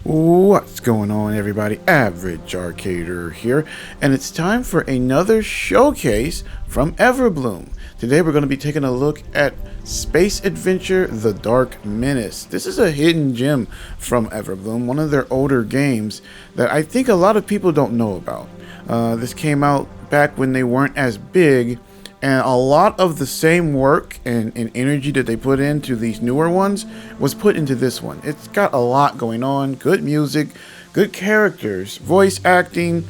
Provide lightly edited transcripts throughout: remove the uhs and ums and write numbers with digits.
What's going on, everybody? Average Arcader here, and it's time for another showcase from Everbloom. Today we're going to be taking a look at Space Adventure: The Dark Menace. This is a hidden gem from Everbloom, one of their older games that I think a lot of people don't know about. This came out back when they weren't as big, and a lot of the same work and energy that they put into these newer ones was put into this one. It's got a lot going on, good music, good characters, voice acting,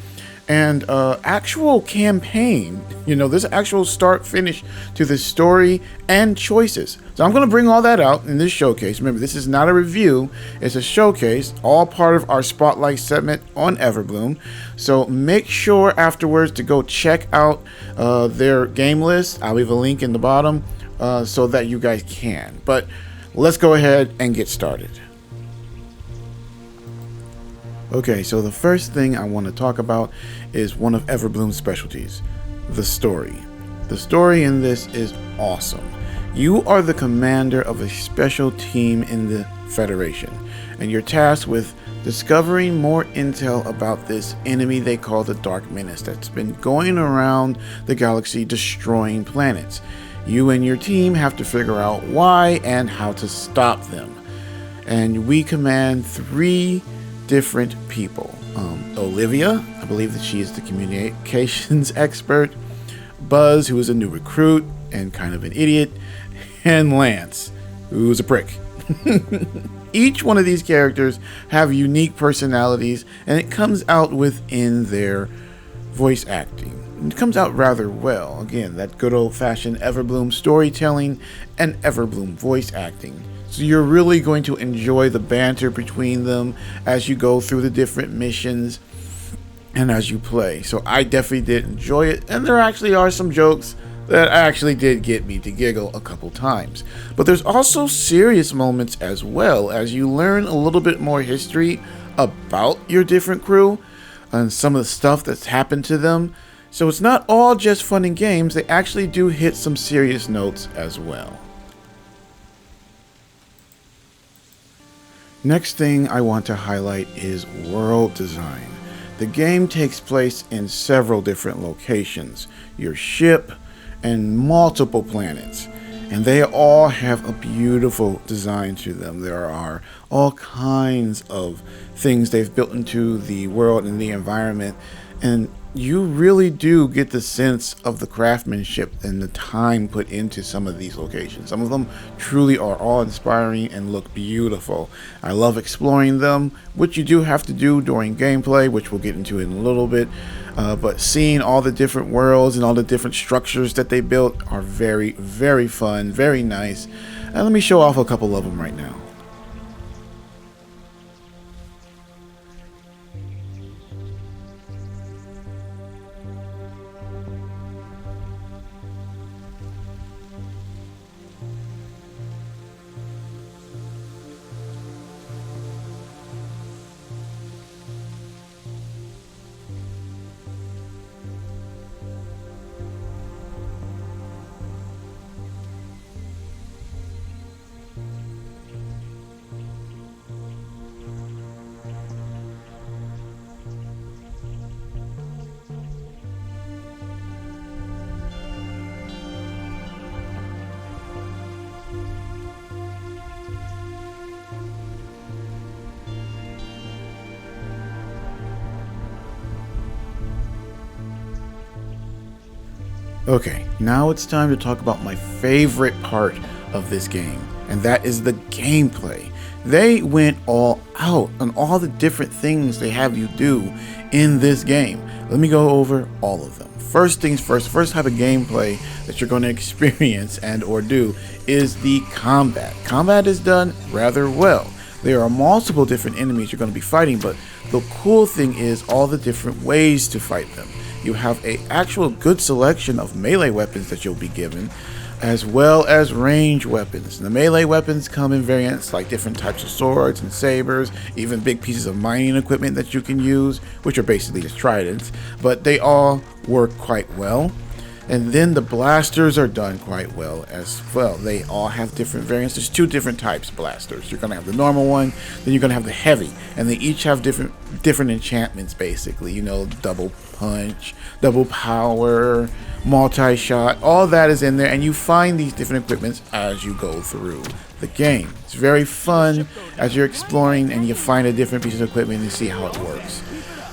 and actual campaign. You know, there's actual start-finish to the story and choices. So I'm going to bring all that out in this showcase. Remember, this is not a review, it's a showcase, all part of our Spotlight segment on Everbloom. So make sure afterwards to go check out their game list. I'll leave a link in the bottom so that you guys can. But let's go ahead and get started. Okay, so the first thing I want to talk about is one of Everbloom's specialties, the story. The story in this is awesome. You are the commander of a special team in the Federation, and you're tasked with discovering more intel about this enemy they call the Dark Menace that's been going around the galaxy destroying planets. You and your team have to figure out why and how to stop them. And we command 3 different people. Olivia, I believe that she is the communications expert. Buzz, who is a new recruit and kind of an idiot. And Lance, who's a prick. Each one of these characters have unique personalities, and it comes out within their voice acting. It comes out rather well. Again, that good old-fashioned Everbloom storytelling and Everbloom voice acting. So you're really going to enjoy the banter between them as you go through the different missions and as you play. So I definitely did enjoy it, and there actually are some jokes that actually did get me to giggle a couple times. But there's also serious moments as well, as you learn a little bit more history about your different crew and some of the stuff that's happened to them. So it's not all just fun and games, they actually do hit some serious notes as well. Next thing I want to highlight is world design. The game takes place in several different locations, your ship, and multiple planets. And they all have a beautiful design to them. There are all kinds of things they've built into the world and the environment. And you really do get the sense of the craftsmanship and the time put into some of these locations. Some of them truly are awe-inspiring and look beautiful. I love exploring them, which you do have to do during gameplay, which we'll get into in a little bit. But seeing all the different worlds and all the different structures that they built are very, very fun, very nice. And let me show off a couple of them right now. Okay, now it's time to talk about my favorite part of this game, and that is the gameplay. They went all out on all the different things they have you do in this game. Let me go over all of them. First things first, first type of gameplay that you're going to experience and or do is the combat. Combat is done rather well. There are multiple different enemies you're going to be fighting, but the cool thing is all the different ways to fight them. You have a actual good selection of melee weapons that you'll be given, as well as range weapons. The melee weapons come in variants like different types of swords and sabers, even big pieces of mining equipment that you can use, which are basically just tridents, but they all work quite well. And then the blasters are done quite well as well. They all have different variants. There's two different types of blasters. You're gonna have the normal one, then you're gonna have the heavy, and they each have different enchantments basically. You know, double punch, double power, multi-shot, all that is in there, and you find these different equipments as you go through the game. It's very fun as you're exploring and you find a different piece of equipment and see how it works.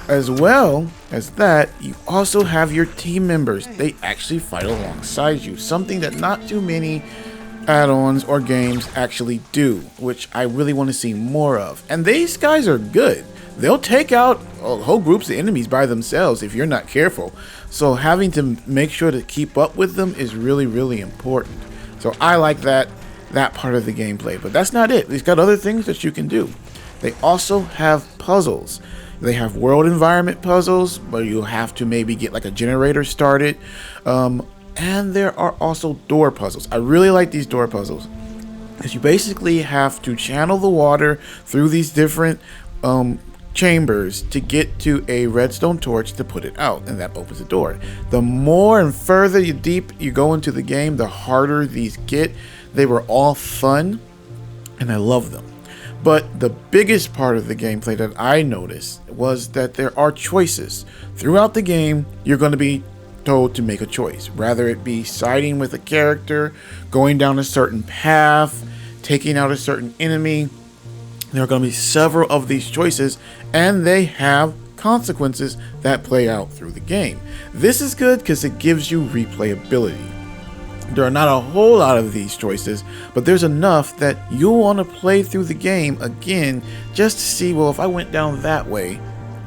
As well as that, you also have your team members. They actually fight alongside you, something that not too many add-ons or games actually do, which I really want to see more of. And these guys are good. They'll take out whole groups of enemies by themselves if you're not careful. So having to make sure to keep up with them is really, really important. So I like that part of the gameplay, but that's not it. It's got other things that you can do. They also have puzzles. They have world environment puzzles where you have to maybe get like a generator started. And there are also door puzzles. I really like these door puzzles because you basically have to channel the water through these different chambers to get to a redstone torch to put it out, and that opens the door. The more and further deep you go into the game, the harder these get. They were all fun and I love them. But the biggest part of the gameplay that I noticed was that there are choices. Throughout the game, you're going to be told to make a choice. Rather it be siding with a character, going down a certain path, taking out a certain enemy. There are going to be several of these choices, and they have consequences that play out through the game. This is good because it gives you replayability. There are not a whole lot of these choices, but there's enough that you'll want to play through the game again just to see, well, if I went down that way,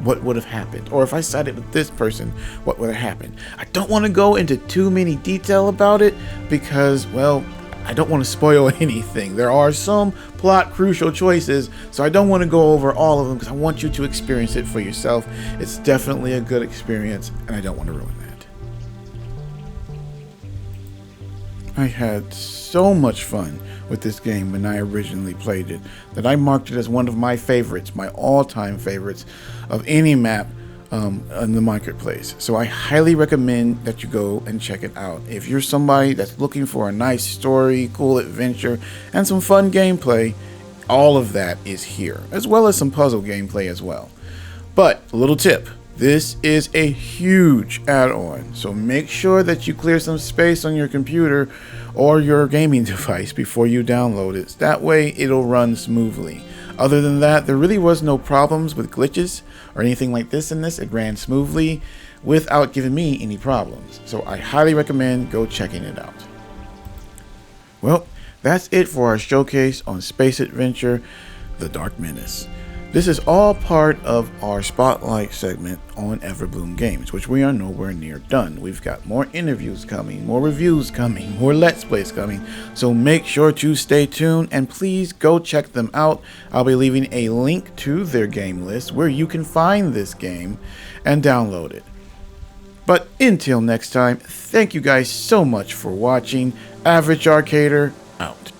what would have happened? Or if I sided with this person, what would have happened? I don't want to go into too many detail about it because, well, I don't want to spoil anything. There are some plot crucial choices, so I don't want to go over all of them because I want you to experience it for yourself. It's definitely a good experience, and I don't want to ruin that. I had so much fun with this game when I originally played it that I marked it as one of my favorites, my all-time favorites of any map in the marketplace. So I highly recommend that you go and check it out. If you're somebody that's looking for a nice story, cool adventure, and some fun gameplay, all of that is here, as well as some puzzle gameplay as well. But a little tip. This is a huge add-on, so make sure that you clear some space on your computer or your gaming device before you download it. That way it'll run smoothly. Other than that, there really was no problems with glitches or anything like this in this. It ran smoothly without giving me any problems. So I highly recommend go checking it out. Well, that's it for our showcase on Space Adventure: The Dark Menace. This is all part of our Spotlight segment on Everbloom Games, which we are nowhere near done. We've got more interviews coming, more reviews coming, more Let's Plays coming, so make sure to stay tuned and please go check them out. I'll be leaving a link to their game list where you can find this game and download it. But until next time, thank you guys so much for watching. Average Arcader out.